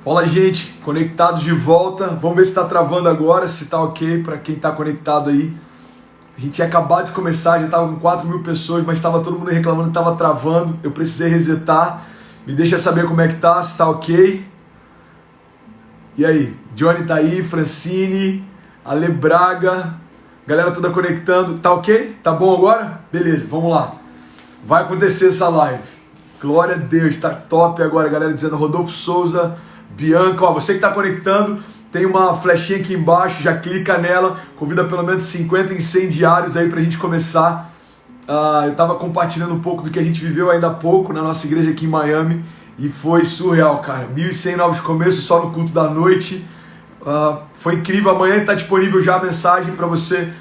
Fala, gente, conectados de volta. Vamos ver se está travando agora, se está ok para quem está conectado aí. A gente tinha acabado de começar, já estava com 4.000 pessoas, mas estava todo mundo reclamando que estava travando. Eu precisei resetar. Me deixa saber como é que tá, se está ok. E aí? Johnny tá aí, Francine, Ale Braga, galera toda conectando. Tá ok? Tá bom agora? Beleza, vamos lá. Vai acontecer essa live. Glória a Deus, tá top agora, galera dizendo Rodolfo Souza, Bianca, ó, você que está conectando, tem uma flechinha aqui embaixo, já clica nela, convida pelo menos 50 incendiários aí pra gente começar. Eu estava compartilhando um pouco do que a gente viveu ainda há pouco na nossa igreja aqui em Miami e foi surreal, cara. 1.100 novos começos só no culto da noite. Foi incrível. Amanhã está disponível já a mensagem para você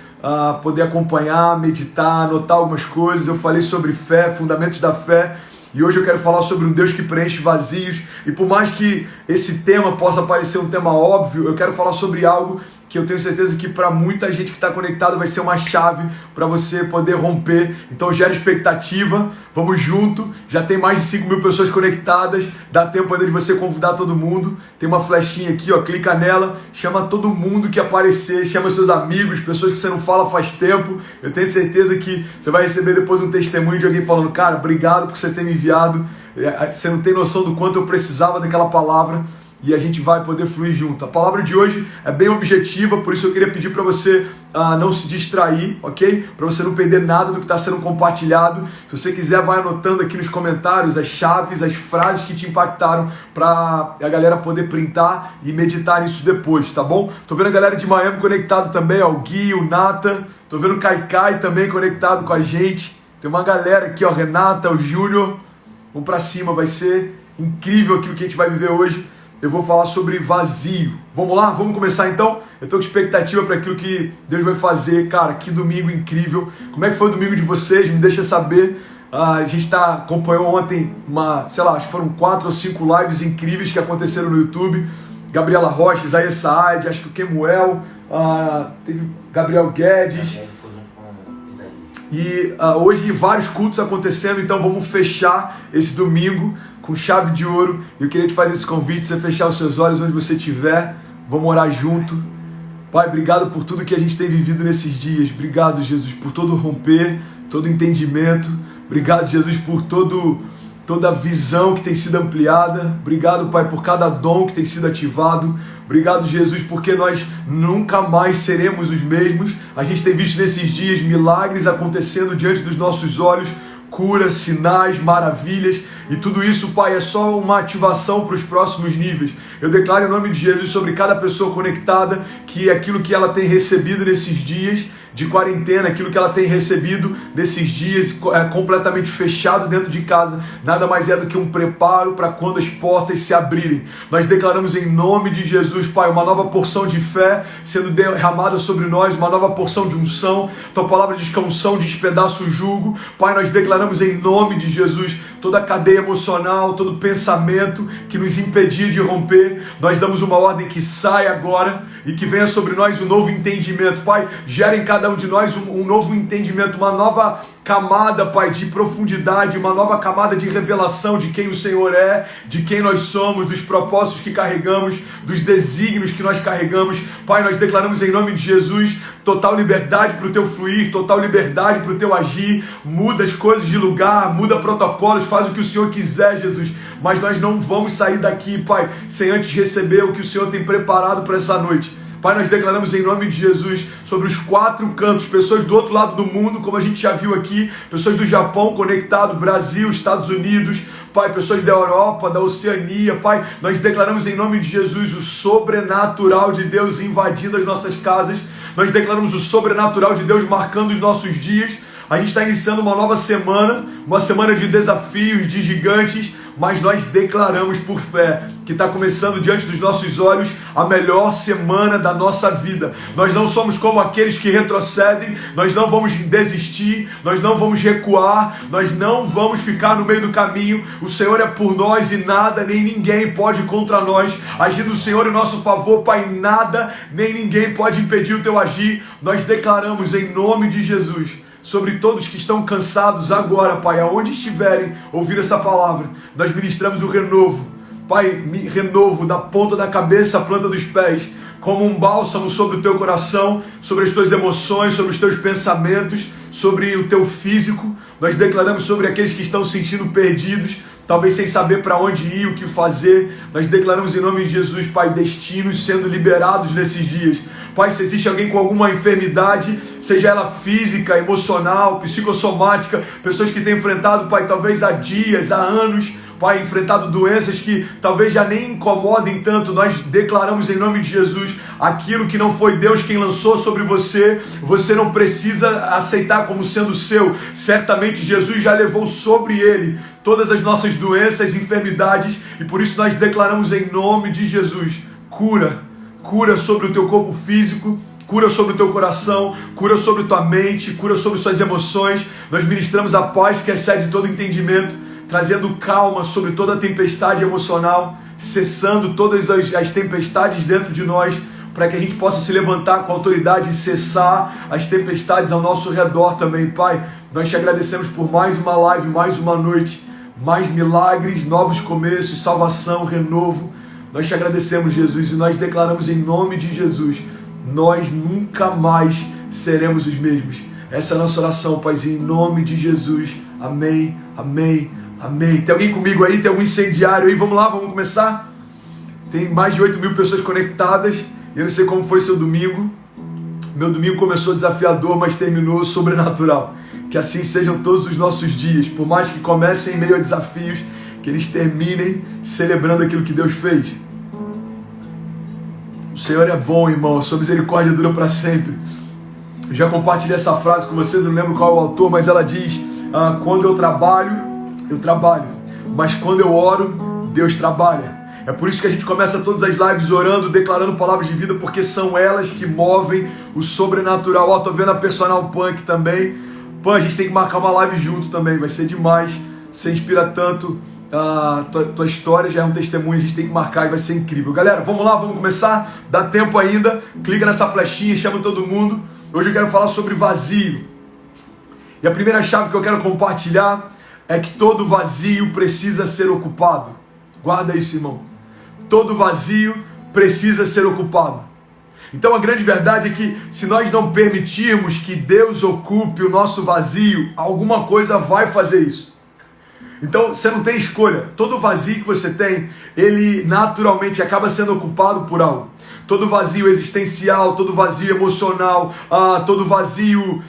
poder acompanhar, meditar, anotar algumas coisas. Eu falei sobre fé, fundamentos da fé. E hoje eu quero falar sobre um Deus que preenche vazios. E por mais que esse tema possa parecer um tema óbvio, eu quero falar sobre algo que eu tenho certeza que para muita gente que está conectada vai ser uma chave para você poder romper. Então gera expectativa, vamos junto. Já tem mais de 5.000 pessoas conectadas, dá tempo ainda de você convidar todo mundo. Tem uma flechinha aqui, ó, clica nela, chama todo mundo que aparecer, chama seus amigos, pessoas que você não fala faz tempo. Eu tenho certeza que você vai receber depois um testemunho de alguém falando, cara, obrigado por você ter me enviado. Você não tem noção do quanto eu precisava daquela palavra. E a gente vai poder fluir junto. A palavra de hoje é bem objetiva, por isso eu queria pedir para você não se distrair, ok? Para você não perder nada do que está sendo compartilhado. Se você quiser, vai anotando aqui nos comentários as chaves, as frases que te impactaram para a galera poder printar e meditar nisso depois, tá bom? Tô vendo a galera de Miami conectado também, ó, o Gui, o Nathan. Tô vendo o Kaikai também conectado com a gente. Tem uma galera aqui, ó, Renata, o Júnior. Vamos para cima, vai ser incrível aquilo que a gente vai viver hoje. Eu vou falar sobre vazio. Vamos lá? Vamos começar então? Eu estou com expectativa para aquilo que Deus vai fazer. Cara, que domingo incrível. Como é que foi o domingo de vocês? Me deixa saber. A gente acompanhou ontem acho que foram 4 ou 5 lives incríveis que aconteceram no YouTube. Gabriela Rocha, Isaías Saad, acho que o Kemuel, teve Gabriel Guedes. E hoje vários cultos acontecendo, então vamos fechar esse domingo com chave de ouro. Eu queria te fazer esse convite, você fechar os seus olhos onde você estiver. Vamos orar junto. Pai, obrigado por tudo que a gente tem vivido nesses dias. Obrigado, Jesus, por todo romper, todo entendimento. Obrigado, Jesus, por toda a visão que tem sido ampliada. Obrigado, Pai, por cada dom que tem sido ativado. Obrigado, Jesus, porque nós nunca mais seremos os mesmos. A gente tem visto nesses dias milagres acontecendo diante dos nossos olhos, curas, sinais, maravilhas, e tudo isso, Pai, é só uma ativação para os próximos níveis. Eu declaro em nome de Jesus sobre cada pessoa conectada que aquilo que ela tem recebido nesses dias de quarentena, aquilo que ela tem recebido nesses dias completamente fechado dentro de casa, nada mais é do que um preparo para quando as portas se abrirem. Nós declaramos em nome de Jesus, Pai, uma nova porção de fé sendo derramada sobre nós, uma nova porção de unção. Tua palavra diz que a unção despedaça o jugo. Pai, nós declaramos em nome de Jesus toda a cadeia emocional, todo pensamento que nos impedia de romper. Nós damos uma ordem que saia agora e que venha sobre nós um novo entendimento. Pai, gera em cada um de nós um novo entendimento, uma nova camada, Pai, de profundidade, uma nova camada de revelação de quem o Senhor é, de quem nós somos, dos propósitos que carregamos, dos desígnios que nós carregamos. Pai, nós declaramos em nome de Jesus total liberdade para o teu fluir, total liberdade para o teu agir. Muda as coisas de lugar, muda protocolos, faz o que o Senhor quiser, Jesus. Mas nós não vamos sair daqui, Pai, sem antes receber o que o Senhor tem preparado para essa noite. Pai, nós declaramos em nome de Jesus sobre os 4 cantos, pessoas do outro lado do mundo, como a gente já viu aqui, pessoas do Japão conectado, Brasil, Estados Unidos, Pai, pessoas da Europa, da Oceania, Pai, nós declaramos em nome de Jesus o sobrenatural de Deus invadindo as nossas casas, nós declaramos o sobrenatural de Deus marcando os nossos dias. A gente está iniciando uma nova semana, uma semana de desafios, de gigantes, mas nós declaramos por fé que está começando diante dos nossos olhos a melhor semana da nossa vida. Nós não somos como aqueles que retrocedem, nós não vamos desistir, nós não vamos recuar, nós não vamos ficar no meio do caminho. O Senhor é por nós e nada nem ninguém pode contra nós. Agindo o Senhor em nosso favor, Pai, nada nem ninguém pode impedir o teu agir. Nós declaramos em nome de Jesus sobre todos que estão cansados agora, Pai, aonde estiverem, ouvir essa palavra. Nós ministramos o renovo, Pai, me renovo da ponta da cabeça à planta dos pés, como um bálsamo sobre o teu coração, sobre as tuas emoções, sobre os teus pensamentos, sobre o teu físico. Nós declaramos sobre aqueles que estão se sentindo perdidos, talvez sem saber para onde ir, o que fazer. Nós declaramos em nome de Jesus, Pai, destinos sendo liberados nesses dias. Pai, se existe alguém com alguma enfermidade, seja ela física, emocional, psicossomática, pessoas que têm enfrentado, Pai, talvez há dias, há anos, Pai, enfrentado doenças que talvez já nem incomodem tanto, nós declaramos em nome de Jesus, aquilo que não foi Deus quem lançou sobre você, você não precisa aceitar como sendo seu. Certamente Jesus já levou sobre ele todas as nossas doenças, enfermidades, e por isso nós declaramos em nome de Jesus, cura sobre o teu corpo físico, cura sobre o teu coração, cura sobre tua mente, cura sobre suas emoções. Nós ministramos a paz que excede todo entendimento, trazendo calma sobre toda a tempestade emocional, cessando todas as tempestades dentro de nós, para que a gente possa se levantar com autoridade e cessar as tempestades ao nosso redor também. Pai, nós te agradecemos por mais uma live, mais uma noite, mais milagres, novos começos, salvação, renovo. Nós te agradecemos, Jesus, e nós declaramos em nome de Jesus, nós nunca mais seremos os mesmos. Essa é a nossa oração, Paizinho, em nome de Jesus. Amém, amém, amém. Tem alguém comigo aí? Tem algum incendiário aí? Vamos lá, vamos começar? Tem mais de 8 mil pessoas conectadas. Eu não sei como foi seu domingo. Meu domingo começou desafiador, mas terminou sobrenatural. Que assim sejam todos os nossos dias. Por mais que comecem em meio a desafios, que eles terminem celebrando aquilo que Deus fez. O Senhor é bom, irmão. Sua misericórdia dura para sempre. Eu já compartilhei essa frase com vocês, eu não lembro qual é o autor, mas ela diz, quando eu trabalho, mas quando eu oro, Deus trabalha. É por isso que a gente começa todas as lives orando, declarando palavras de vida, porque são elas que movem o sobrenatural. Tô vendo a Personal Punk também. Pô, a gente tem que marcar uma live junto também, vai ser demais. Você inspira tanto, tua história já é um testemunho, a gente tem que marcar e vai ser incrível. Galera, vamos lá, vamos começar, dá tempo ainda, clica nessa flechinha, chama todo mundo. Hoje eu quero falar sobre vazio. E a primeira chave que eu quero compartilhar é que todo vazio precisa ser ocupado. Guarda isso, irmão. Todo vazio precisa ser ocupado. Então a grande verdade é que se nós não permitirmos que Deus ocupe o nosso vazio, alguma coisa vai fazer isso. Então você não tem escolha. Todo vazio que você tem, ele naturalmente acaba sendo ocupado por algo. Todo vazio existencial, todo vazio emocional, todo vazio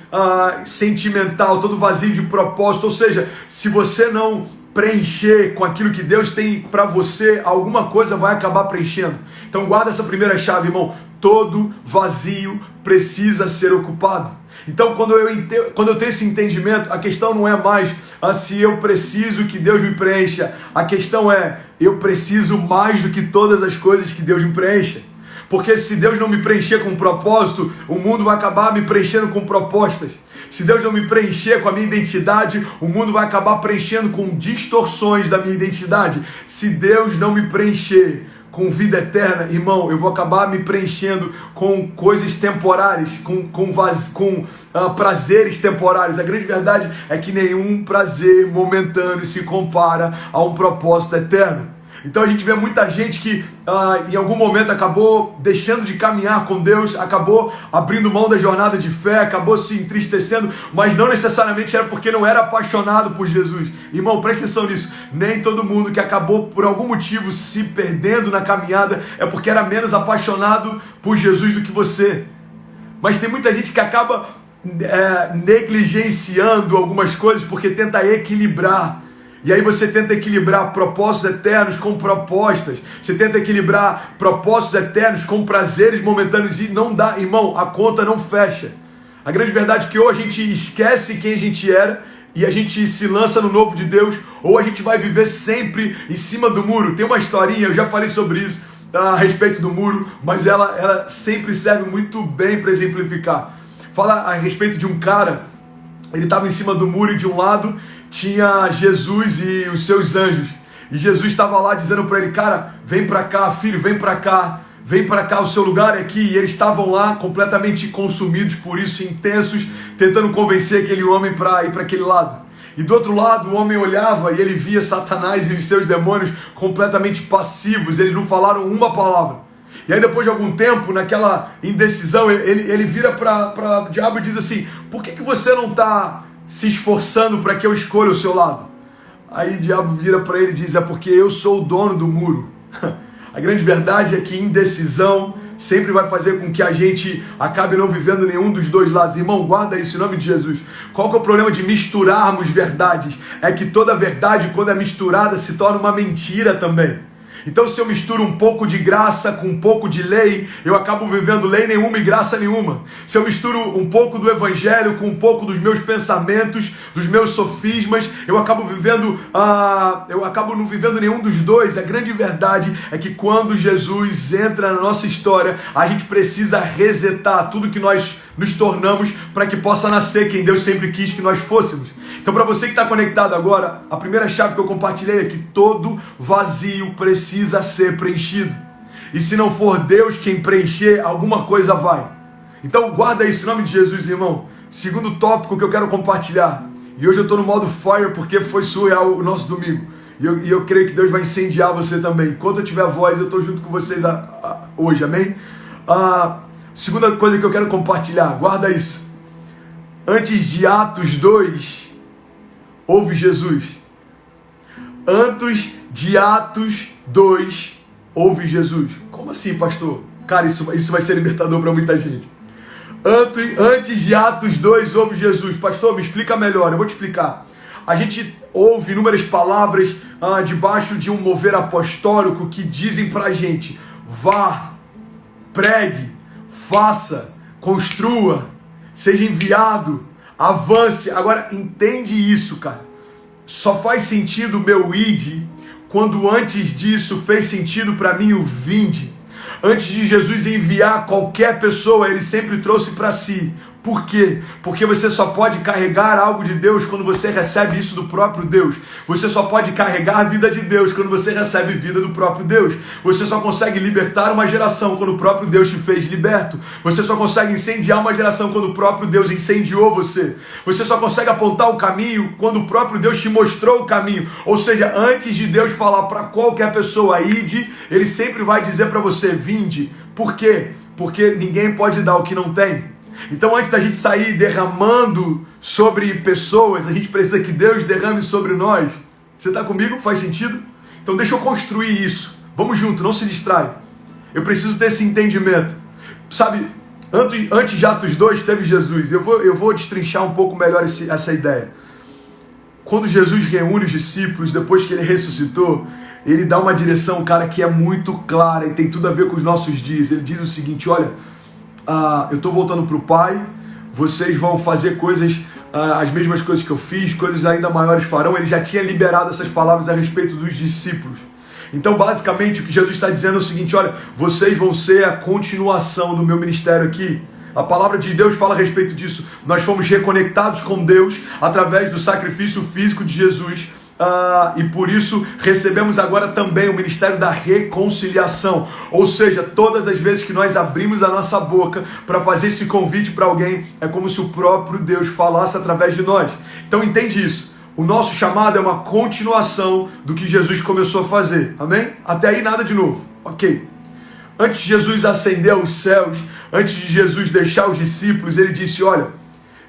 sentimental, todo vazio de propósito. Ou seja, se você não preencher com aquilo que Deus tem para você, alguma coisa vai acabar preenchendo. Então guarda essa primeira chave, irmão. Todo vazio precisa ser ocupado. Então quando eu tenho esse entendimento, a questão não é mais se eu preciso que Deus me preencha. A questão é, eu preciso mais do que todas as coisas que Deus me preencha. Porque se Deus não me preencher com propósito, o mundo vai acabar me preenchendo com propostas. Se Deus não me preencher com a minha identidade, o mundo vai acabar preenchendo com distorções da minha identidade. Se Deus não me preencher com vida eterna, irmão, eu vou acabar me preenchendo com coisas temporárias, com prazeres temporários. A grande verdade é que nenhum prazer momentâneo se compara a um propósito eterno. Então a gente vê muita gente que em algum momento acabou deixando de caminhar com Deus, acabou abrindo mão da jornada de fé, acabou se entristecendo, mas não necessariamente era porque não era apaixonado por Jesus. Irmão, presta atenção nisso. Nem todo mundo que acabou por algum motivo se perdendo na caminhada é porque era menos apaixonado por Jesus do que você. Mas tem muita gente que acaba negligenciando algumas coisas porque tenta equilibrar. E aí você tenta equilibrar propósitos eternos com propostas. Você tenta equilibrar propósitos eternos com prazeres momentâneos e não dá, irmão, a conta não fecha. A grande verdade é que ou a gente esquece quem a gente era e a gente se lança no novo de Deus, ou a gente vai viver sempre em cima do muro. Tem uma historinha, eu já falei sobre isso a respeito do muro, mas ela sempre serve muito bem para exemplificar. Fala a respeito de um cara, ele estava em cima do muro e de um lado tinha Jesus e os seus anjos. E Jesus estava lá dizendo para ele, cara, vem para cá, filho, vem para cá, o seu lugar é aqui. E eles estavam lá completamente consumidos por isso, intensos, tentando convencer aquele homem para ir para aquele lado. E do outro lado, o homem olhava e ele via Satanás e seus demônios completamente passivos, eles não falaram uma palavra. E aí depois de algum tempo, naquela indecisão, ele vira para o diabo e diz assim: por que você não está se esforçando para que eu escolha o seu lado? Aí o diabo vira para ele e diz: é porque eu sou o dono do muro. A grande verdade é que indecisão sempre vai fazer com que a gente acabe não vivendo nenhum dos dois lados. Irmão, guarda isso em nome de Jesus. Qual que é o problema de misturarmos verdades? É que toda verdade, quando é misturada, se torna uma mentira também. Então, se eu misturo um pouco de graça com um pouco de lei, eu acabo vivendo lei nenhuma e graça nenhuma. Se eu misturo um pouco do evangelho com um pouco dos meus pensamentos, dos meus sofismas, eu acabo não vivendo nenhum dos dois. A grande verdade é que quando Jesus entra na nossa história, a gente precisa resetar tudo que nós nos tornamos para que possa nascer quem Deus sempre quis que nós fôssemos. Então, para você que está conectado agora, a primeira chave que eu compartilhei é que todo vazio precisa ser preenchido. E se não for Deus quem preencher, alguma coisa vai. Então, guarda isso em nome de Jesus, irmão. Segundo tópico que eu quero compartilhar. E hoje eu estou no modo fire porque foi surreal o nosso domingo. E eu creio que Deus vai incendiar você também. Enquanto eu tiver voz, eu estou junto com vocês hoje, amém? Segunda coisa que eu quero compartilhar, guarda isso. Antes de Atos 2... houve Jesus. Antes de Atos 2, houve Jesus. Como assim, pastor? Cara, isso vai ser libertador para muita gente. Antes de Atos 2, houve Jesus. Pastor, me explica melhor. Eu vou te explicar. A gente ouve inúmeras palavras debaixo de um mover apostólico que dizem pra gente: vá, pregue, faça, construa, seja enviado, avance. Agora, entende isso, cara. Só faz sentido o meu id quando antes disso fez sentido para mim o vinde. Antes de Jesus enviar qualquer pessoa, ele sempre trouxe para si. Por quê? Porque você só pode carregar algo de Deus quando você recebe isso do próprio Deus. Você só pode carregar a vida de Deus quando você recebe vida do próprio Deus. Você só consegue libertar uma geração quando o próprio Deus te fez liberto. Você só consegue incendiar uma geração quando o próprio Deus incendiou você. Você só consegue apontar o caminho quando o próprio Deus te mostrou o caminho. Ou seja, antes de Deus falar para qualquer pessoa ide, ele sempre vai dizer para você vinde. Por quê? Porque ninguém pode dar o que não tem. Então, antes da gente sair derramando sobre pessoas, a gente precisa que Deus derrame sobre nós. Você está comigo? Faz sentido? Então, deixa eu construir isso. Vamos junto, não se distrai. Eu preciso ter esse entendimento. Sabe, antes de Atos 2 teve Jesus. Eu vou destrinchar um pouco melhor essa ideia. Quando Jesus reúne os discípulos, depois que ele ressuscitou, ele dá uma direção, cara, que é muito clara e tem tudo a ver com os nossos dias. Ele diz o seguinte: olha, eu estou voltando para o Pai, vocês vão fazer coisas, as mesmas coisas que eu fiz, coisas ainda maiores farão. Ele já tinha liberado essas palavras a respeito dos discípulos. Então, basicamente, o que Jesus está dizendo é o seguinte: olha, vocês vão ser a continuação do meu ministério aqui. A palavra de Deus fala a respeito disso. Nós fomos reconectados com Deus através do sacrifício físico de Jesus. E por isso recebemos agora também o ministério da reconciliação. Ou seja, todas as vezes que nós abrimos a nossa boca para fazer esse convite para alguém, é como se o próprio Deus falasse através de nós. Então entende isso. O nosso chamado é uma continuação do que Jesus começou a fazer. Amém? Até aí nada de novo. Ok. Antes de Jesus ascender aos céus, antes de Jesus deixar os discípulos, ele disse: olha,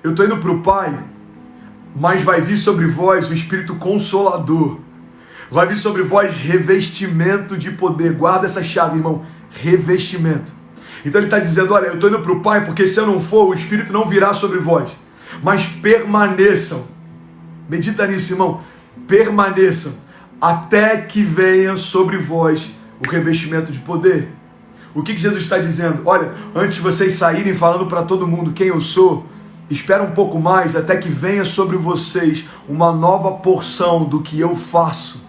eu estou indo para o Pai, mas vai vir sobre vós o Espírito Consolador. Vai vir sobre vós revestimento de poder. Guarda essa chave, irmão. Revestimento. Então ele está dizendo: olha, eu estou indo para o Pai, porque se eu não for, o Espírito não virá sobre vós. Mas permaneçam. Medita nisso, irmão. Permaneçam até que venha sobre vós o revestimento de poder. O que Jesus está dizendo? Olha, antes de vocês saírem falando para todo mundo quem eu sou, espera um pouco mais até que venha sobre vocês uma nova porção do que eu faço.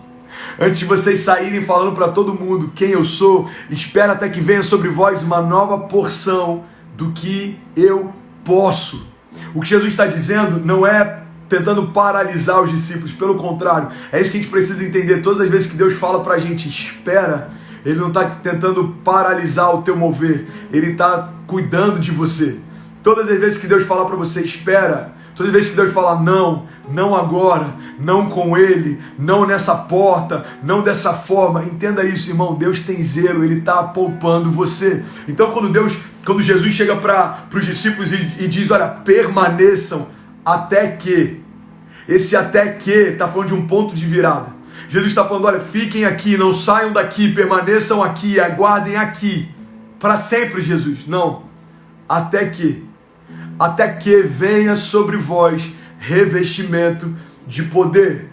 Antes de vocês saírem falando para todo mundo quem eu sou, espera até que venha sobre vós uma nova porção do que eu posso. O que Jesus está dizendo não é tentando paralisar os discípulos, pelo contrário, é isso que a gente precisa entender. Todas as vezes que Deus fala para a gente, espera, Ele não está tentando paralisar o teu mover, Ele está cuidando de você. Todas as vezes que Deus fala para você, espera, Toda vez que Deus fala não, não agora, não com ele, não nessa porta, não dessa forma, entenda isso, irmão, Deus tem zelo, ele está poupando você. Então quando Jesus chega para os discípulos e diz, olha, permaneçam até que, esse até que está falando de um ponto de virada. Jesus está falando, olha, fiquem aqui, não saiam daqui, permaneçam aqui, aguardem aqui, para sempre, Jesus. Não, até que venha sobre vós revestimento de poder.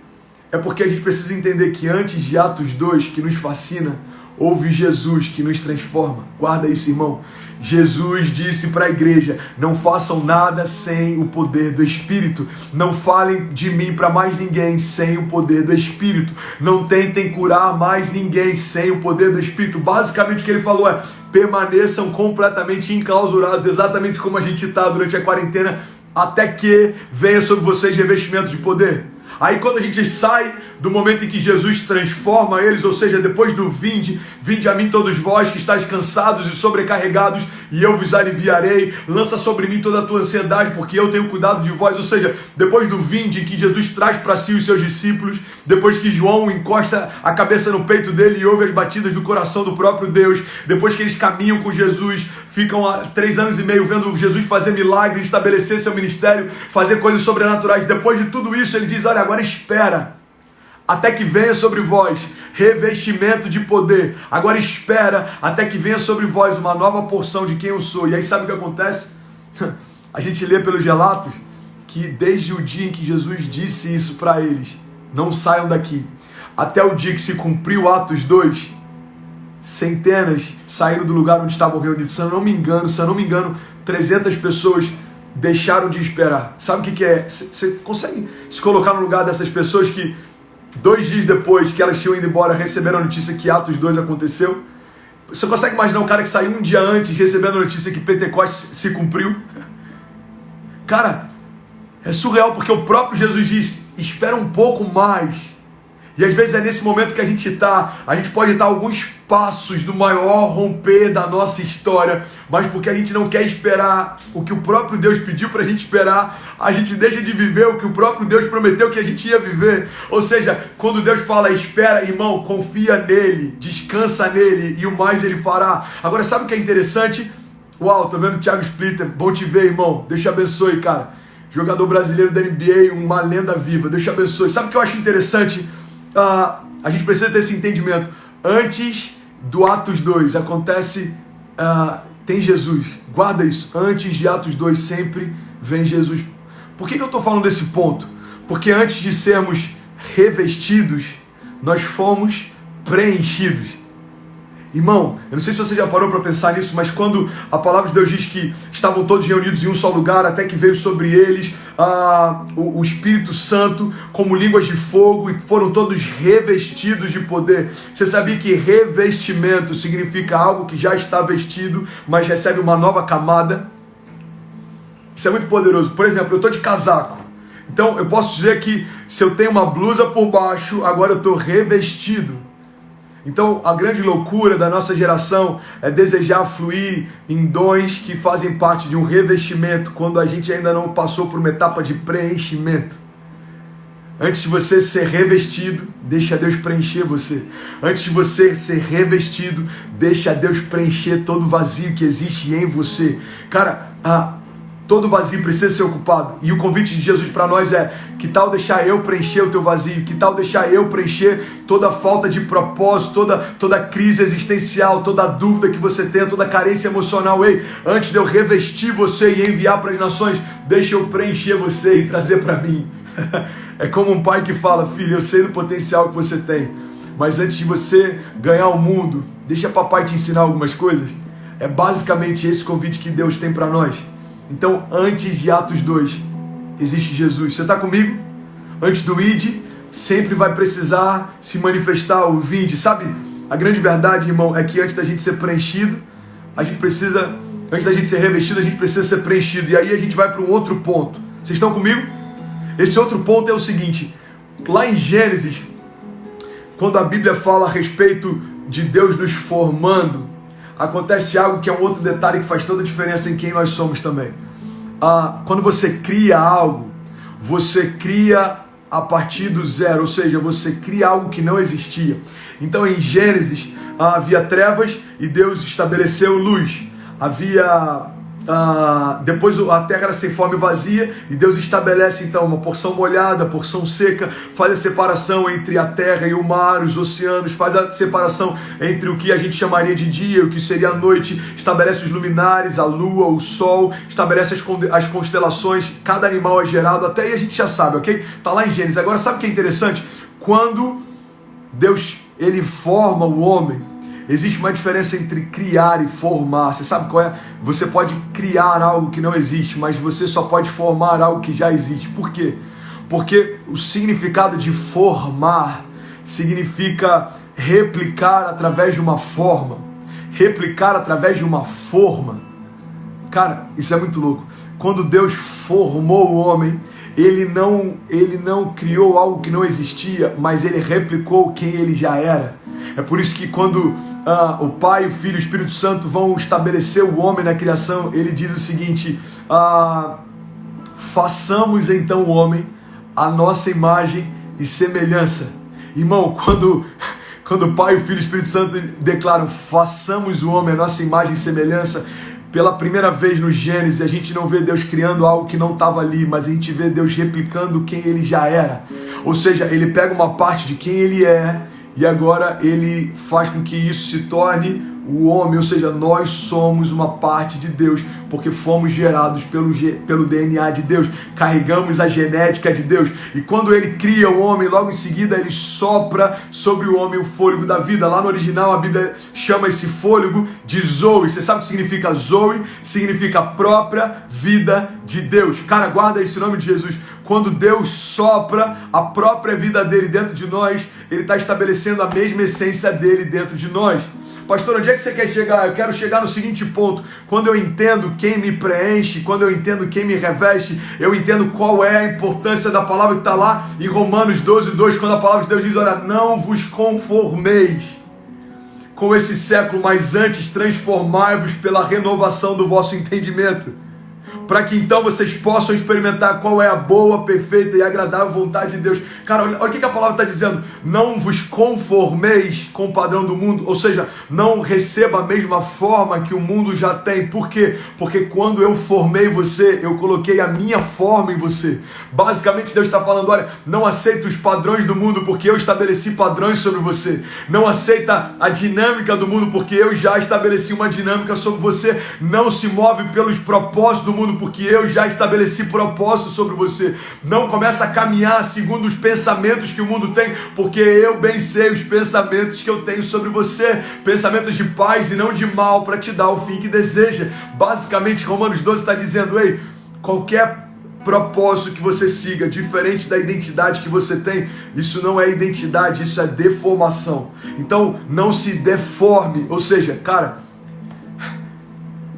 É porque a gente precisa entender que antes de Atos 2, que nos fascina, houve Jesus que nos transforma. Guarda isso, irmão. Jesus disse para a igreja, não façam nada sem o poder do Espírito. Não falem de mim para mais ninguém sem o poder do Espírito. Não tentem curar mais ninguém sem o poder do Espírito. Basicamente o que ele falou é, permaneçam completamente enclausurados, exatamente como a gente está durante a quarentena, até que venha sobre vocês revestimento de poder. Aí quando a gente sai do momento em que Jesus transforma eles, ou seja, depois do vinde a mim todos vós que estáis cansados e sobrecarregados, e eu vos aliviarei, lança sobre mim toda a tua ansiedade, porque eu tenho cuidado de vós. Ou seja, depois do vinde que Jesus traz para si os seus discípulos, depois que João encosta a cabeça no peito dele e ouve as batidas do coração do próprio Deus, depois que eles caminham com Jesus, ficam há 3 anos e meio vendo Jesus fazer milagres, estabelecer seu ministério, fazer coisas sobrenaturais. Depois de tudo isso, ele diz, olha, agora espera, até que venha sobre vós revestimento de poder. Agora espera, até que venha sobre vós uma nova porção de quem eu sou. E aí sabe o que acontece? A gente lê pelos relatos que desde o dia em que Jesus disse isso para eles, não saiam daqui, até o dia que se cumpriu Atos 2, centenas saíram do lugar onde estavam reunidos. Se eu não me engano, 300 pessoas deixaram de esperar. Sabe o que é? Você consegue se colocar no lugar dessas pessoas que 2 dias depois que elas tinham ido embora receberam a notícia que Atos 2 aconteceu? Você consegue imaginar um cara que saiu um dia antes recebendo a notícia que Pentecostes se cumpriu? Cara, é surreal, porque o próprio Jesus disse, espera um pouco mais. E às vezes é nesse momento que a gente pode estar alguns passos do maior romper da nossa história, mas porque a gente não quer esperar o que o próprio Deus pediu para a gente esperar, a gente deixa de viver o que o próprio Deus prometeu que a gente ia viver. Ou seja, quando Deus fala, espera, irmão, confia nele, descansa nele e o mais ele fará. Agora, sabe o que é interessante? Uau, tô vendo o Thiago Splitter, bom te ver, irmão, Deus te abençoe, cara. Jogador brasileiro da NBA, uma lenda viva, Deus te abençoe. Sabe o que eu acho interessante? A gente precisa ter esse entendimento. Antes do Atos 2 acontece, tem Jesus, guarda isso, antes de Atos 2 sempre vem Jesus. Por que eu estou falando desse ponto? Porque antes de sermos revestidos, nós fomos preenchidos. Irmão, eu não sei se você já parou para pensar nisso, mas quando a palavra de Deus diz que estavam todos reunidos em um só lugar, até que veio sobre eles o Espírito Santo como línguas de fogo e foram todos revestidos de poder. Você sabia que revestimento significa algo que já está vestido, mas recebe uma nova camada? Isso é muito poderoso. Por exemplo, eu estou de casaco. Então eu posso dizer que se eu tenho uma blusa por baixo, agora eu estou revestido. Então, a grande loucura da nossa geração é desejar fluir em dons que fazem parte de um revestimento, quando a gente ainda não passou por uma etapa de preenchimento. Antes de você ser revestido, deixa Deus preencher você. Antes de você ser revestido, deixa Deus preencher todo o vazio que existe em você. Cara, todo vazio precisa ser ocupado. E o convite de Jesus para nós é, que tal deixar eu preencher o teu vazio? Que tal deixar eu preencher toda a falta de propósito, toda crise existencial, toda a dúvida que você tem, toda a carência emocional? Ei, antes de eu revestir você e enviar para as nações, deixa eu preencher você e trazer para mim. É como um pai que fala, filho, eu sei do potencial que você tem, mas antes de você ganhar o mundo, deixa papai te ensinar algumas coisas. É basicamente esse convite que Deus tem para nós. Então, antes de Atos 2, existe Jesus. Você está comigo? Antes do id, sempre vai precisar se manifestar o vinde. Sabe, a grande verdade, irmão, é que antes da gente ser preenchido, antes da gente ser revestido, a gente precisa ser preenchido. E aí a gente vai para um outro ponto. Vocês estão comigo? Esse outro ponto é o seguinte, lá em Gênesis, quando a Bíblia fala a respeito de Deus nos formando, acontece algo que é um outro detalhe que faz toda a diferença em quem nós somos também. Quando você cria algo, você cria a partir do zero, ou seja, você cria algo que não existia. Então em Gênesis havia trevas e Deus estabeleceu luz. Depois a terra era sem forma e vazia, e Deus estabelece então uma porção molhada, porção seca, faz a separação entre a terra e o mar, os oceanos, faz a separação entre o que a gente chamaria de dia, o que seria a noite, estabelece os luminares, a lua, o sol, estabelece as constelações, cada animal é gerado, até aí a gente já sabe, ok? Tá lá em Gênesis. Agora sabe o que é interessante? Quando Deus ele forma o homem, existe uma diferença entre criar e formar. Você sabe qual é? Você pode criar algo que não existe, mas você só pode formar algo que já existe. Por quê? Porque o significado de formar significa replicar através de uma forma. Replicar através de uma forma. Cara, isso é muito louco. Quando Deus formou o homem, Ele não criou algo que não existia, mas Ele replicou quem Ele já era. É por isso que quando o Pai, o Filho e o Espírito Santo vão estabelecer o homem na criação, ele diz o seguinte: façamos então o homem a nossa imagem e semelhança. Irmão, quando o Pai, o Filho e o Espírito Santo declaram façamos o homem a nossa imagem e semelhança, pela primeira vez no Gênesis, a gente não vê Deus criando algo que não estava ali, mas a gente vê Deus replicando quem Ele já era. Ou seja, Ele pega uma parte de quem Ele é e agora Ele faz com que isso se torne o homem, ou seja, nós somos uma parte de Deus, porque fomos gerados pelo DNA de Deus, carregamos a genética de Deus, e quando Ele cria o homem, logo em seguida Ele sopra sobre o homem o fôlego da vida. Lá no original a Bíblia chama esse fôlego de Zoe. Você sabe o que significa Zoe? Significa a própria vida de Deus. Cara, guarda esse nome de Jesus. Quando Deus sopra a própria vida dele dentro de nós, Ele está estabelecendo a mesma essência dele dentro de nós. Pastor, onde é que você quer chegar? Eu quero chegar no seguinte ponto: quando eu entendo quem me preenche, quando eu entendo quem me reveste, eu entendo qual é a importância da palavra que está lá em Romanos 12:2, quando a palavra de Deus diz: olha, não vos conformeis com esse século, mas antes transformai-vos pela renovação do vosso entendimento, para que então vocês possam experimentar qual é a boa, perfeita e agradável vontade de Deus. Cara, olha o que a palavra está dizendo: não vos conformeis com o padrão do mundo, ou seja, não receba a mesma forma que o mundo já tem. Por quê? Porque quando eu formei você, eu coloquei a minha forma em você. Basicamente Deus está falando: olha, não aceita os padrões do mundo, porque eu estabeleci padrões sobre você. Não aceita a dinâmica do mundo, porque eu já estabeleci uma dinâmica sobre você. Não se move pelos propósitos do mundo, porque eu já estabeleci propósito sobre você. Não começa a caminhar segundo os pensamentos que o mundo tem, porque eu bem sei os pensamentos que eu tenho sobre você, pensamentos de paz e não de mal, para te dar o fim que deseja. Basicamente Romanos 12 está dizendo: ei, qualquer propósito que você siga, diferente da identidade que você tem, isso não é identidade, isso é deformação. Então não se deforme, ou seja, cara,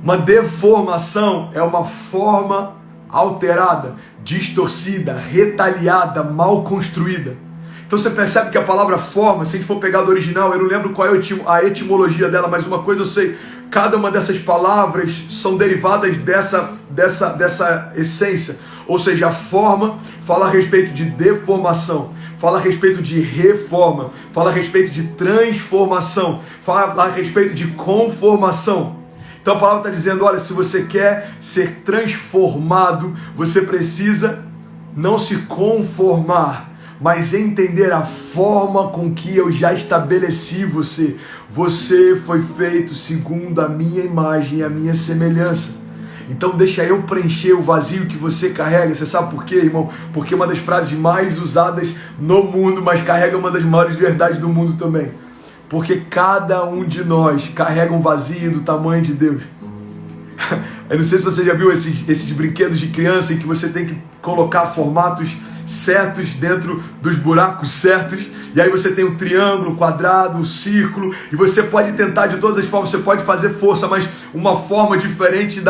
uma deformação é uma forma alterada, distorcida, retalhada, mal construída. Então você percebe que a palavra forma, se a gente for pegar do original, eu não lembro qual é a etimologia dela, mas uma coisa eu sei: cada uma dessas palavras são derivadas dessa essência. Ou seja, a forma fala a respeito de deformação, fala a respeito de reforma, fala a respeito de transformação, fala a respeito de conformação. Então a palavra está dizendo: olha, se você quer ser transformado, você precisa não se conformar, mas entender a forma com que eu já estabeleci você. Você foi feito segundo a minha imagem e a minha semelhança. Então deixa eu preencher o vazio que você carrega. Você sabe por quê, irmão? Porque é uma das frases mais usadas no mundo, mas carrega uma das maiores verdades do mundo também. Porque cada um de nós carrega um vazio do tamanho de Deus. Eu não sei se você já viu esses brinquedos de criança em que você tem que colocar formatos certos dentro dos buracos certos, e aí você tem o triângulo, o quadrado, o círculo, e você pode tentar de todas as formas, você pode fazer força, mas uma forma diferente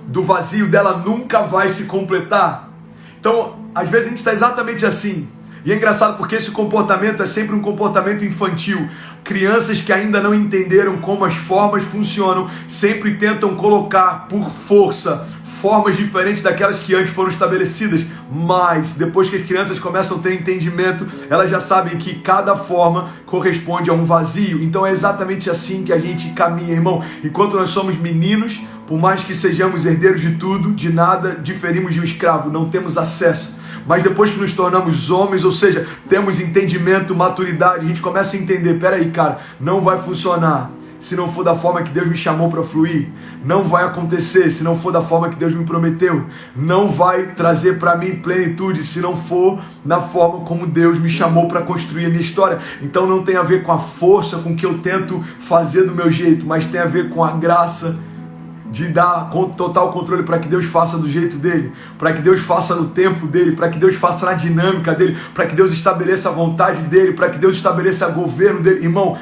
do vazio dela nunca vai se completar. Então, às vezes a gente está exatamente assim. E é engraçado porque esse comportamento é sempre um comportamento infantil. Crianças que ainda não entenderam como as formas funcionam sempre tentam colocar por força formas diferentes daquelas que antes foram estabelecidas, mas depois que as crianças começam a ter entendimento, elas já sabem que cada forma corresponde a um vazio. Então é exatamente assim que a gente caminha, irmão. Enquanto nós somos meninos, por mais que sejamos herdeiros de tudo, de nada diferimos de um escravo, não temos acesso. Mas depois que nos tornamos homens, ou seja, temos entendimento, maturidade, a gente começa a entender, peraí, cara, não vai funcionar se não for da forma que Deus me chamou para fluir. Não vai acontecer se não for da forma que Deus me prometeu. Não vai trazer para mim plenitude se não for na forma como Deus me chamou para construir a minha história. Então não tem a ver com a força com que eu tento fazer do meu jeito, mas tem a ver com a graça de dar total controle para que Deus faça do jeito dele, para que Deus faça no tempo dele, para que Deus faça na dinâmica dele, para que Deus estabeleça a vontade dele, para que Deus estabeleça o governo dele. Irmão,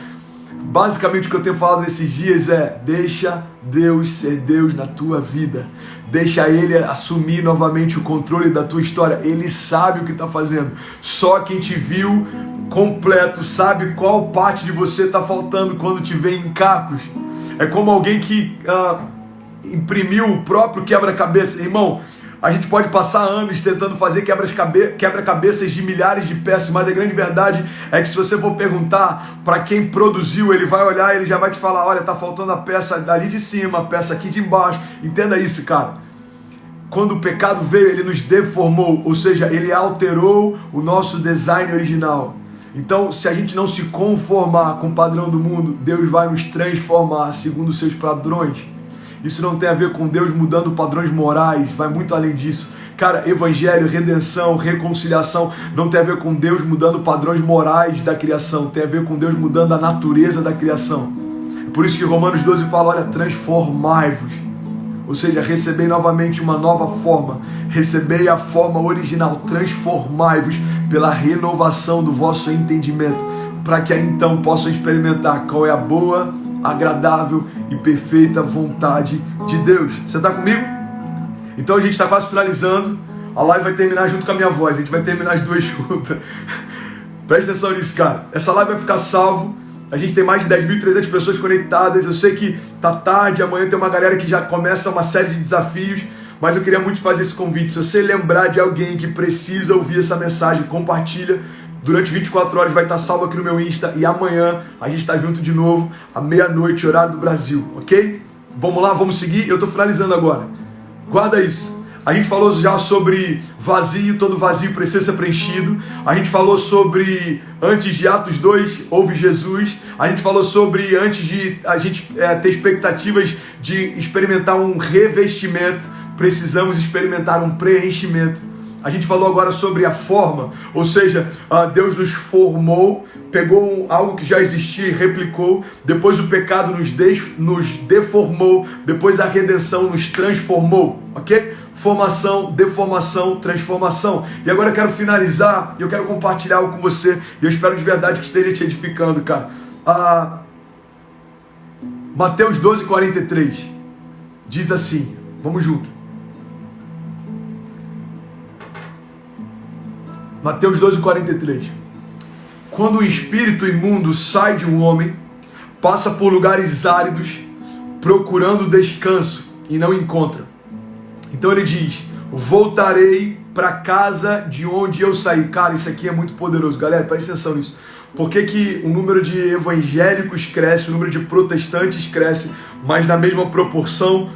basicamente o que eu tenho falado nesses dias é: deixa Deus ser Deus na tua vida, deixa Ele assumir novamente o controle da tua história. Ele sabe o que está fazendo. Só quem te viu completo sabe qual parte de você está faltando quando te vê em cacos. É como alguém que imprimiu o próprio quebra-cabeça. Irmão, a gente pode passar anos tentando fazer quebra-cabeças de milhares de peças, mas a grande verdade é que se você for perguntar para quem produziu, ele vai olhar e ele já vai te falar: olha, tá faltando a peça dali de cima, a peça aqui de embaixo. Entenda isso, cara. Quando o pecado veio, ele nos deformou, ou seja, ele alterou o nosso design original. Então, se a gente não se conformar com o padrão do mundo, Deus vai nos transformar segundo os seus padrões. Isso não tem a ver com Deus mudando padrões morais, vai muito além disso. Cara, evangelho, redenção, reconciliação não tem a ver com Deus mudando padrões morais da criação, tem a ver com Deus mudando a natureza da criação. É por isso que Romanos 12 fala: olha, transformai-vos. Ou seja, recebei novamente uma nova forma, recebei a forma original, transformai-vos pela renovação do vosso entendimento, para que aí então possam experimentar qual é a boa, agradável e perfeita vontade de Deus. Você está comigo? Então a gente está quase finalizando. A live vai terminar junto com a minha voz. A gente vai terminar as duas juntas. Presta atenção nisso, cara. Essa live vai ficar salvo. A gente tem mais de 10.300 pessoas conectadas. Eu sei que tá tarde, amanhã tem uma galera que já começa uma série de desafios, mas eu queria muito fazer esse convite. Se você lembrar de alguém que precisa ouvir essa mensagem, compartilha. Durante 24 horas vai estar salvo aqui no meu Insta, e amanhã a gente está junto de novo, à meia-noite, horário do Brasil, ok? Vamos lá, vamos seguir. Eu estou finalizando agora. Guarda isso. A gente falou já sobre vazio, todo vazio precisa ser preenchido. A gente falou sobre, antes de Atos 2, houve Jesus. A gente falou sobre, antes de a gente ter expectativas de experimentar um revestimento, precisamos experimentar um preenchimento. A gente falou agora sobre a forma, ou seja, Deus nos formou, pegou algo que já existia e replicou, depois o pecado nos deformou, depois a redenção nos transformou, ok? Formação, deformação, transformação. E agora eu quero finalizar, eu quero compartilhar algo com você, e eu espero de verdade que esteja te edificando, cara. Mateus 12:43 diz assim, vamos junto. Mateus 12:43. Quando o espírito imundo sai de um homem, passa por lugares áridos, procurando descanso, e não encontra. Então ele diz: voltarei para casa de onde eu saí. Cara, isso aqui é muito poderoso. Galera, presta atenção nisso. Por que o número de evangélicos cresce, o número de protestantes cresce, mas na mesma proporção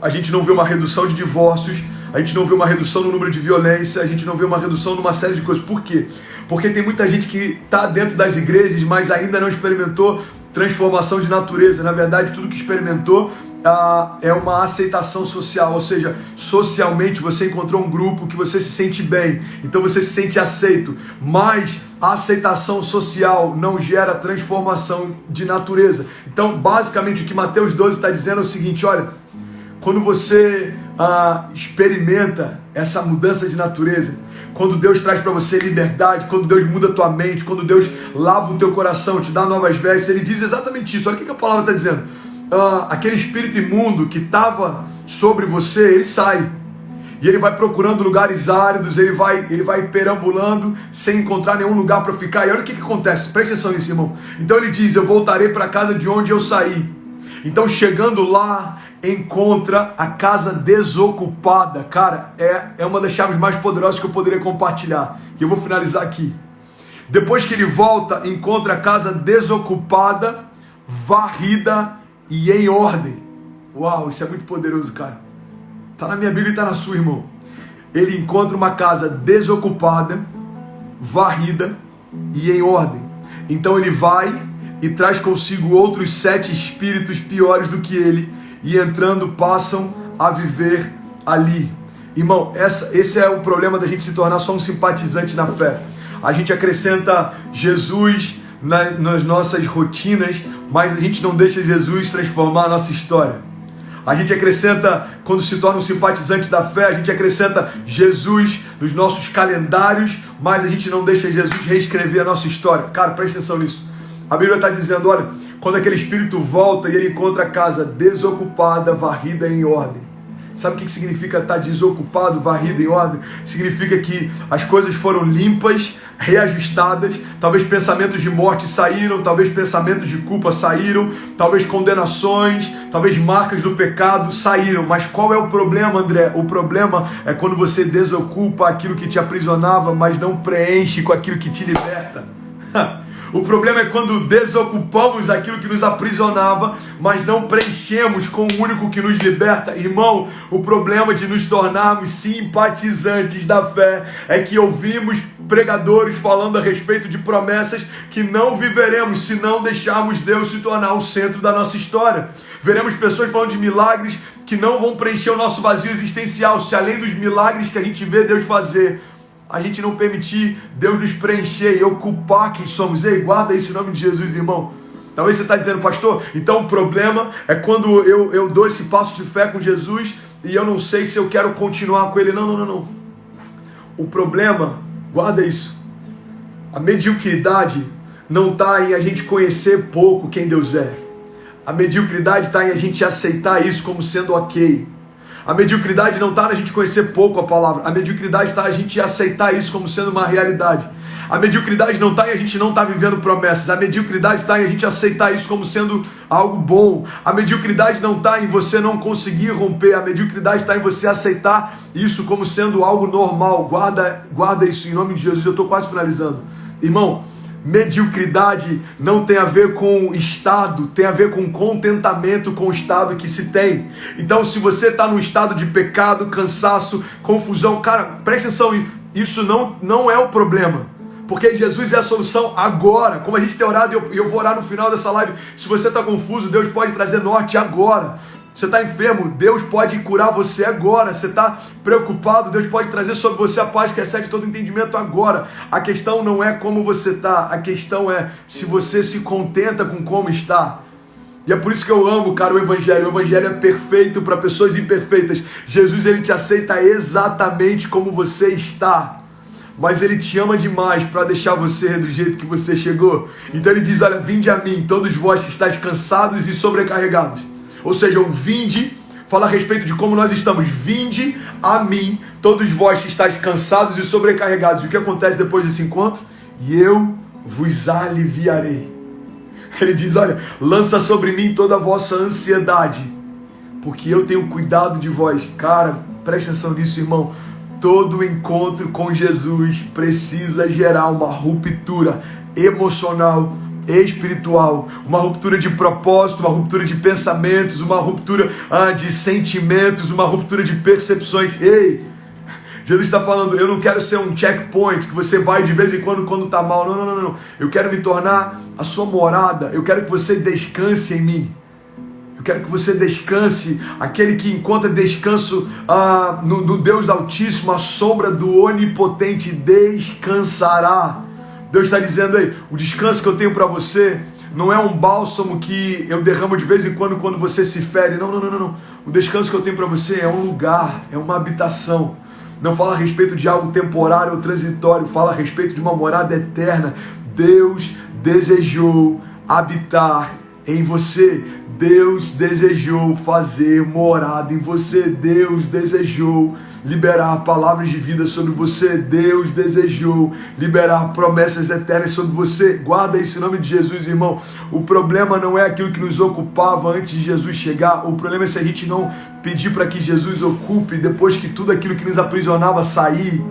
a gente não vê uma redução de divórcios, a gente não vê uma redução no número de violência, a gente não vê uma redução numa série de coisas. Por quê? Porque tem muita gente que está dentro das igrejas, mas ainda não experimentou transformação de natureza. Na verdade, tudo que experimentou é uma aceitação social, ou seja, socialmente você encontrou um grupo que você se sente bem, então você se sente aceito, mas a aceitação social não gera transformação de natureza. Então, basicamente, o que Mateus 12 está dizendo é o seguinte: olha, quando você experimenta essa mudança de natureza, quando Deus traz para você liberdade, quando Deus muda a tua mente, quando Deus lava o teu coração, te dá novas vestes, Ele diz exatamente isso. Olha o que a palavra está dizendo. Aquele espírito imundo que estava sobre você, ele sai. E ele vai procurando lugares áridos, ele vai perambulando sem encontrar nenhum lugar para ficar. E olha o que acontece, presta atenção nisso, irmão. Então ele diz: eu voltarei para a casa de onde eu saí. Então, chegando lá, encontra a casa desocupada. Cara, é uma das chaves mais poderosas que eu poderia compartilhar. E eu vou finalizar aqui. Depois que ele volta, encontra a casa desocupada, varrida e em ordem. Uau, isso é muito poderoso, cara. Tá na minha Bíblia e tá na sua, irmão. Ele encontra uma casa desocupada, varrida e em ordem. Então ele vai e traz consigo outros 7 espíritos piores do que ele, e entrando passam a viver ali. Irmão, esse é o problema da gente se tornar só um simpatizante na fé. A gente acrescenta Jesus nas nossas rotinas, mas a gente não deixa Jesus transformar a nossa história. A gente acrescenta, quando se torna um simpatizante da fé, a gente acrescenta Jesus nos nossos calendários, mas a gente não deixa Jesus reescrever a nossa história. Cara, presta atenção nisso. A Bíblia está dizendo, olha, quando aquele espírito volta e ele encontra a casa desocupada, varrida e em ordem. Sabe o que significa estar desocupado, varrido, em ordem? Significa que as coisas foram limpas, reajustadas, talvez pensamentos de morte saíram, talvez pensamentos de culpa saíram, talvez condenações, talvez marcas do pecado saíram. Mas qual é o problema, André? O problema é quando você desocupa aquilo que te aprisionava, mas não preenche com aquilo que te liberta. O problema é quando desocupamos aquilo que nos aprisionava, mas não preenchemos com o único que nos liberta. Irmão, o problema de nos tornarmos simpatizantes da fé é que ouvimos pregadores falando a respeito de promessas que não viveremos se não deixarmos Deus se tornar o centro da nossa história. Veremos pessoas falando de milagres que não vão preencher o nosso vazio existencial, se além dos milagres que a gente vê Deus fazer, a gente não permitir Deus nos preencher e ocupar quem somos. Ei, guarda esse nome de Jesus, irmão. Talvez você está dizendo, pastor, então o problema é quando eu dou esse passo de fé com Jesus e eu não sei se eu quero continuar com ele. Não. O problema, guarda isso, a mediocridade não está em a gente conhecer pouco quem Deus é. A mediocridade está em a gente aceitar isso como sendo ok. A mediocridade não está na gente conhecer pouco a palavra. A mediocridade está a gente aceitar isso como sendo uma realidade. A mediocridade não está em a gente não estar vivendo promessas. A mediocridade está em a gente aceitar isso como sendo algo bom. A mediocridade não está em você não conseguir romper. A mediocridade está em você aceitar isso como sendo algo normal. Guarda isso em nome de Jesus. Eu estou quase finalizando. Irmão, mediocridade não tem a ver com estado, tem a ver com contentamento com o estado que se tem. Então, se você está num estado de pecado, cansaço, confusão, cara, presta atenção, isso não é o problema, porque Jesus é a solução agora. Como a gente tem orado, e eu vou orar no final dessa live. Se você está confuso, Deus pode trazer norte agora. Você está enfermo, Deus pode curar você agora. Você está preocupado, Deus pode trazer sobre você a paz que excede todo entendimento agora. A questão não é como você está, a questão é se você se contenta com como está. E é por isso que eu amo, cara, o Evangelho. O Evangelho é perfeito para pessoas imperfeitas. Jesus, ele te aceita exatamente como você está. Mas ele te ama demais para deixar você do jeito que você chegou. Então ele diz, olha, vinde a mim, todos vós que estáis cansados e sobrecarregados. Ou seja, o vinde fala a respeito de como nós estamos. Vinde a mim, todos vós que estáis cansados e sobrecarregados. E o que acontece depois desse encontro? E eu vos aliviarei. Ele diz, olha, lança sobre mim toda a vossa ansiedade, porque eu tenho cuidado de vós. Cara, presta atenção nisso, irmão. Todo encontro com Jesus precisa gerar uma ruptura emocional, espiritual, uma ruptura de propósito, uma ruptura de pensamentos, uma ruptura de sentimentos, uma ruptura de percepções. Ei, Jesus está falando, eu não quero ser um checkpoint que você vai de vez em quando está mal. Não. Eu quero me tornar a sua morada. Eu quero que você descanse em mim. Eu quero que você descanse, aquele que encontra descanso no Deus do Altíssimo, a sombra do Onipotente descansará. Deus está dizendo aí, o descanso que eu tenho para você não é um bálsamo que eu derramo de vez em quando você se fere. Não. O descanso que eu tenho para você é um lugar, é uma habitação. Não fala a respeito de algo temporário ou transitório, fala a respeito de uma morada eterna. Deus desejou habitar Em você, Deus desejou fazer morada. Em você, Deus desejou liberar palavras de vida sobre você. Deus desejou liberar promessas eternas sobre você. Guarda isso em nome de Jesus, irmão. O problema não é aquilo que nos ocupava antes de Jesus chegar. O problema é se a gente não pedir para que Jesus ocupe depois que tudo aquilo que nos aprisionava sair.